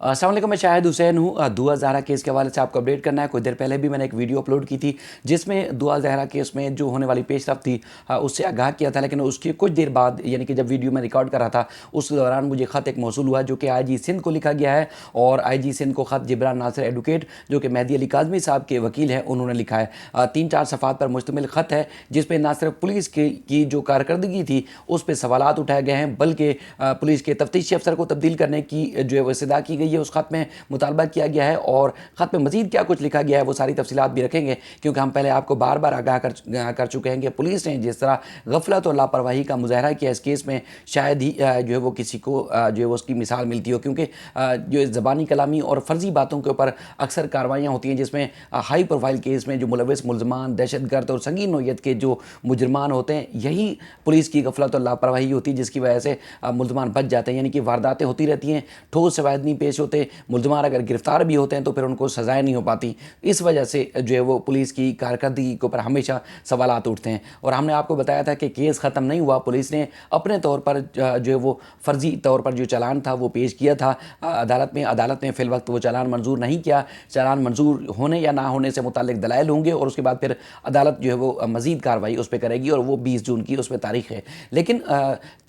अस्सलाम वालेकुम, मैं शाहिद हुसैन हूँ। दुआ ज़हरा केस के हवाले से आपको अपडेट करना है। कुछ देर पहले भी मैंने एक वीडियो अपलोड की थी जिसमें दुआ ज़हरा केस में जो होने वाली पेशरफ्त थी उससे आगाह किया था, लेकिन उसकी कुछ देर बाद यानी कि जब वीडियो में रिकॉर्ड कर रहा था उस दौरान मुझे ख़त एक मौसूल हुआ जो कि IG सिंध को लिखा गया है। और IG सिंध को ख़त जिब्रान नासिर एडवोकेट जो कि मेहदी अली काज़मी साहब के वकील हैं उन्होंने लिखा है। 3-4 सफ़ात पर मुश्तमिल ख़त है जिसमें ना सिर्फ पुलिस की जो कारकर्दगी थी उस पर सवालात उठाए गए हैं, बल्कि पुलिस के तफ्तीशी अफसर को तब्दील करने की जो है वो इस्तदा की गई है। उस ख़त में मुतालबा किया गया है और ख़त में मज़ीद क्या कुछ लिखा गया है वो सारी तफसीलात भी रखेंगे, क्योंकि हम पहले आपको बार बार आगाह कर चुके हैं कि पुलिस ने जिस तरह गफलत और लापरवाही का मुजाहरा किया इस केस में, शायद ही जो है वो किसी को जो है वो उसकी मिसाल मिलती हो। क्योंकि जो ज़बानी कलामी और फ़र्ज़ी बातों के ऊपर अक्सर कार्रवाइयाँ होती हैं जिसमें हाई प्रोफाइल केस में जो मुलविस मुलजमान, दहशतगर्द और संगीन नौयत के जो मुजरमान होते हैं, यही पुलिस की गफलत और लापरवाही होती है जिसकी वजह से मुलजमान बच जाते हैं। यानी कि वारदातें होती रहती हैं, ठोस शवाहिद नहीं पेश होते, मुलजमान अगर गिरफ्तार भी होते हैं तो फिर उनको सजाएं नहीं हो पाती। इस वजह से जो है वो पुलिस की कारकर्दगी के ऊपर हमेशा सवालात उठते हैं। और हमने आपको बताया था कि केस ख़त्म नहीं हुआ, पुलिस ने अपने तौर पर जो है वो फ़र्ज़ी तौर पर जो चालान था वो पेश किया था अदालत ने फ़िल वक्त वो चालान मंजूर नहीं किया। चालान मंजूर होने या ना होने से मुतालिक दलाइल होंगे और उसके बाद फिर अदालत जो है वो मज़ीद कार्रवाई उस पर करेगी और वो 20 जून की उस पर तारीख है। लेकिन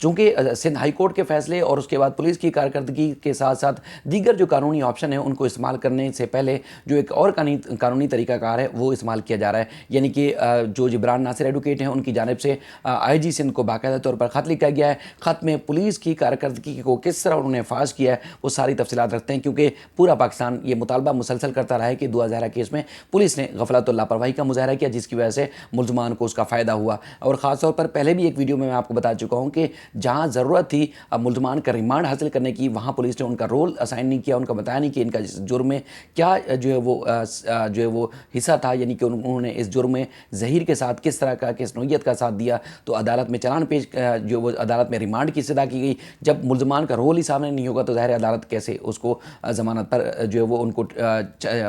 चूँकि सिंध हाई कोर्ट के फ़ैसले और उसके बाद पुलिस की कारकर्दगी के साथ साथ दीगर जो कानूनी ऑप्शन है उनको इस्तेमाल करने से पहले जो एक और कानूनी तरीक़ाकार है वो इस्तेमाल किया जा रहा है। यानी कि जो जिब्रान नासिर एडवोकेट हैं उनकी जानिब से IG सिंध को बाकायदा तौर पर ख़त लिखा गया है। ख़त में पुलिस की कारकर्दगी को किस तरह उन्होंने फाश किया है वो सारी तफसीलात रखते हैं, क्योंकि पूरा पाकिस्तान ये मुतालबा मुसलसल करता रहा है कि दुआ ज़हरा केस में पुलिस ने गफलत और लापरवाही का मुजाहरा किया जिसकी वजह से मुलजमान को उसका फ़ायदा हुआ। और ख़ास तौर पर पहले भी एक वीडियो में मैं आपको बता चुका हूँ कि जहाँ ज़रूरत थी मुलजमान का रिमांड हासिल करने की, वहाँ पुलिस ने उनका रोल असाइन नहीं किया, उनका बताया नहीं कि इनका जुर्म में क्या जो है वो हिस्सा था। यानी कि उन्होंने इस जुर्म में ज़हीर के साथ किस तरह का, किस नौयत का साथ दिया। तो अदालत में चालान पेश जो वो अदालत में रिमांड की इस्तदा की गई। जब मुलजमान का रोल ही सामने नहीं होगा तो ज़ाहिर अदालत कैसे उसको ज़मानत पर जो है वो उनको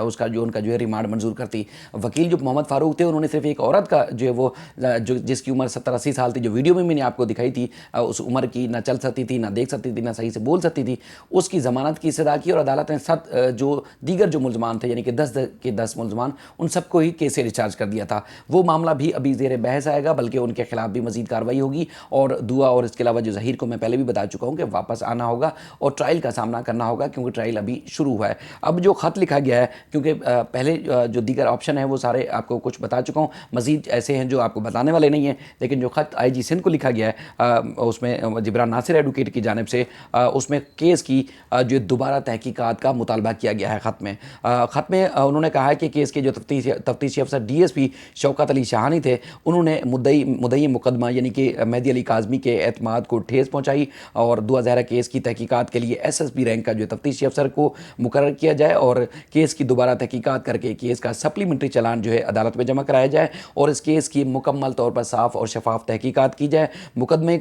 उसका जो उनका जो है रिमांड मंजूर करती। वकील जो मोहम्मद फ़ारूक थे उन्होंने सिर्फ एक औरत का जो है वो जो जिसकी उम्र 70-80 साल थी, जो वीडियो में मैंने आपको दिखाई थी, उस उम्र की ना चल सकती थी, ना देख सकती थी, ना सही से बोल सकती थी, उसकी ज़मानत की इस्तदा की। और अदालत ने 7 जो दीगर जो मुलजमान थे यानी कि 10 के 10 मुलजमान उन सबको ही केस से डिस्चार्ज कर दिया था। वो मामला भी अभी ज़ेर बहस आएगा, बल्कि उनके खिलाफ भी मज़ीद कार्रवाई होगी। और दुआ और इसके अलावा जो ज़हीर को मैं पहले भी बता चुका हूँ कि वापस आना होगा और ट्रायल का सामना करना होगा, क्योंकि ट्रायल अभी शुरू हुआ है। अब जो ख़त लिखा गया है, क्योंकि पहले जो दीगर ऑप्शन है वो सारे आपको कुछ बता चुका हूँ, मज़ीद ऐसे हैं जो आपको बताने वाले नहीं हैं, लेकिन जो ख़त IG सिंध को लिखा गया है उसमें जिब्रान नासिर एडवोकेट की जानिब से उसमें केस की जो दोबारा तहकीकात का मुतालबा किया गया है। ख़त में उन्होंने कहा है कि केस के जो तफ्तीशी अफसर DSP शौकत अली शाहानी थे, उन्होंने मुद्दई मुकदमा यानी कि मेहदी अली काज़मी के एतमाद को ठेस पहुँचाई और दुआ ज़हरा केस की तहकीकात के लिए SSP रैंक का जो तफ्तीशी अफसर को मुकर्रर किया जाए और केस की दोबारा तहकीकात करके केस का सप्लीमेंट्री चालान जो है अदालत में जमा कराया जाए और इस केस की मुकम्मल तौर पर साफ़ और शफाफ तहकीकात की जाए। मुकदमे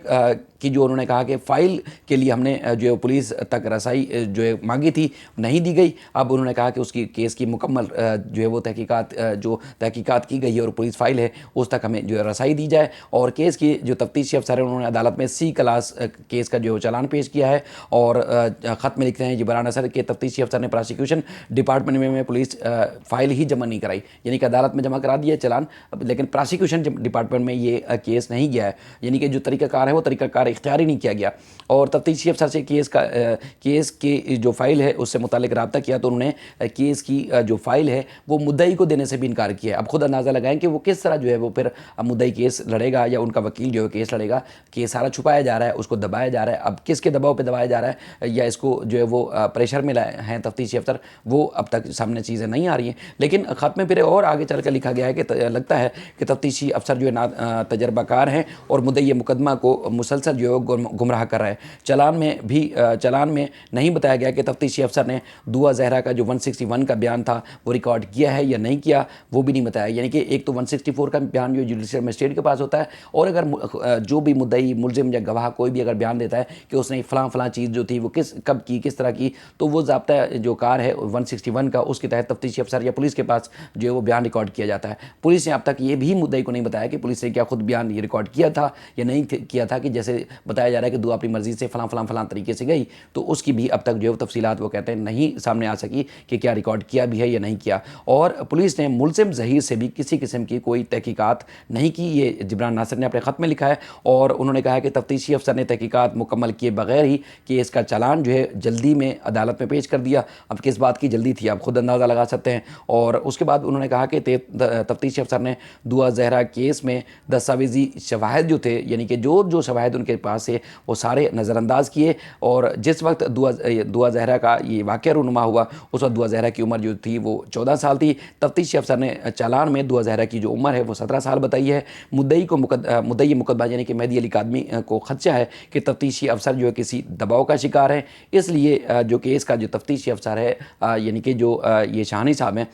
की जो उन्होंने कहा कि फ़ाइल के लिए हमने जो है पुलिस तक रसाई जो है मांगी थी, नहीं दी गई। अब उन्होंने कहा कि उसकी केस की मुकम्मल जो है वो तहकीकात की गई है और पुलिस फ़ाइल है उस तक हमें जो है रसाई दी जाए। और केस की जो तफ्तीशी अफसर है उन्होंने अदालत में C क्लास केस का जो चालान पेश किया है। और ख़त में लिखते हैं जिब्रान नासिर के तफ्तीशी अफसर ने प्रोसिक्यूशन डिपार्टमेंट में पुलिस फ़ाइल ही जमा नहीं कराई, यानी कि अदालत में जमा करा दिया चालान, लेकिन प्रोसिक्यूशन डिपार्टमेंट में ये केस नहीं गया है। यानी कि जो तरीक़ाकार है वो तरीक़ाकार इख्तियारी नहीं किया गया। और तफ्तीशी अफसर से केस की जो फ़ाइल है उससे मुतालिक रब्ता किया तो उन्होंने केस की जो फ़ाइल है वो मुद्दई को देने से भी इनकार किया। अब खुद अंदाज़ा लगाएं कि वो किस तरह जो है वो फिर मुद्दई केस लड़ेगा या उनका वकील जो है केस लड़ेगा। केस सारा छुपाया जा रहा है, उसको दबाया जा रहा है। अब किसके दबाव पे दबाया जा रहा है या इसको जो है वो प्रेशर में लाए हैं तफ्तीशी अफसर, वो अब तक सामने चीज़ें नहीं आ रही हैं। लेकिन ख़त में फिर और आगे चल कर लिखा गया है कि लगता है कि तफ्तीशी अफसर जो है तजर्बाकार हैं और मुद्दई मुकदमा को मुसलसल जो है गुमराह कर रहा है। चालान में नहीं बताया गया कि तफ्तीशी अफसर ने दुआ ज़हरा का जो 161 का बयान था वो रिकॉर्ड किया है या नहीं किया, वो भी नहीं बताया। यानी कि एक तो 164 का बयान जो जुडिशल मजिस्ट्रेट के पास होता है, और अगर जो भी मुद्दई मुलजिम या गवाह कोई भी अगर बयान देता है कि उसने फ़लाँ चीज़ जो थी वो कब की, किस तरह की, तो वो ज़ाब्ता जो कार है 161 का, उसके तहत तफ्तीशी अफसर या पुलिस के पास जो है वो बयान रिकॉर्ड किया जाता है। पुलिस ने अब तक ये भी मुद्दई को नहीं बताया कि पुलिस ने क्या खुद बयान ये रिकॉर्ड किया था या नहीं किया था, कि जैसे बताया जा रहा है कि दुआ अपनी मर्ज़ी से फ़लाँ तरीके से गई, तो उसकी भी अब तक जो है تفصیلات وہ کہتے ہیں نہیں سامنے آ سکی کہ کیا ریکارڈ کیا بھی ہے یا نہیں کیا، اور پولیس نے ملزم ظہیر سے بھی کسی قسم کی کوئی تحقیقات نہیں کی، یہ جبران ناصر نے اپنے خط میں لکھا ہے، اور انہوں نے کہا کہ تفتیشی افسر نے تحقیقات مکمل کیے بغیر ہی کیس کا چالان جو ہے جلدی میں عدالت میں پیش کر دیا۔ اب کس بات کی جلدی تھی آپ خود اندازہ لگا سکتے ہیں۔ اور اس کے بعد انہوں نے کہا کہ تفتیشی افسر نے دعا زہرا کیس میں دستاویزی شواہد جو تھے، یعنی کہ جو شواہد ان کے پاس سے وہ سارے نظر انداز کیے، اور جس وقت دعا زہرا کا یہ واقعہ رونما ہوا اس وقت دعا زہرا کی عمر جو تھی وہ 14 سال تھی۔ تفتیشی افسر نے چالان میں دعا زہرا کی جو عمر ہے وہ 17 سال بتائی ہے۔ مدعی مقدمہ یعنی کہ مہدی علی کاظمی کو خدشہ ہے کہ تفتیشی افسر جو ہے کسی دباؤ کا شکار ہے، اس لیے جو کیس کا جو تفتیشی افسر ہے یعنی کہ جو یہ شاہنی صاحب ہیں،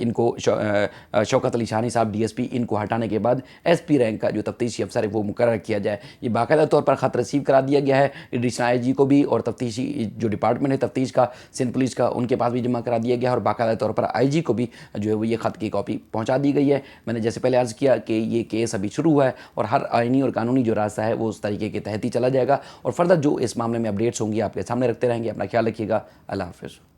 ان کو شوکت علی شاہنی صاحب ڈی ایس پی، ان کو ہٹانے کے بعد ایس پی رینک کا جو تفتیشی افسر ہے وہ مقرر کیا جائے۔ یہ باقاعدہ طور پر خط رسیو کرا دیا گیا ہے ایڈیشنل آئی جی کو بھی، اور تفتیشی جو ڈپارٹمنٹ ہے تفتیش کا سندھ پولیس کا ان کے پاس بھی جمع کرا دیا گیا ہے، اور باقاعدہ طور پر آئی جی کو بھی جو ہے وہ یہ خط کی کاپی پہنچا دی گئی ہے۔ میں نے جیسے پہلے عرض کیا کہ یہ کیس ابھی شروع ہوا ہے، اور ہر آئینی اور قانونی جو راستہ ہے وہ اس طریقے کے تحت ہی چلا جائے گا، اور فردر جو اس معاملے میں اپڈیٹس ہوں گی آپ کے سامنے رکھتے رہیں گے۔ اپنا خیال رکھیے گا، اللہ حافظ۔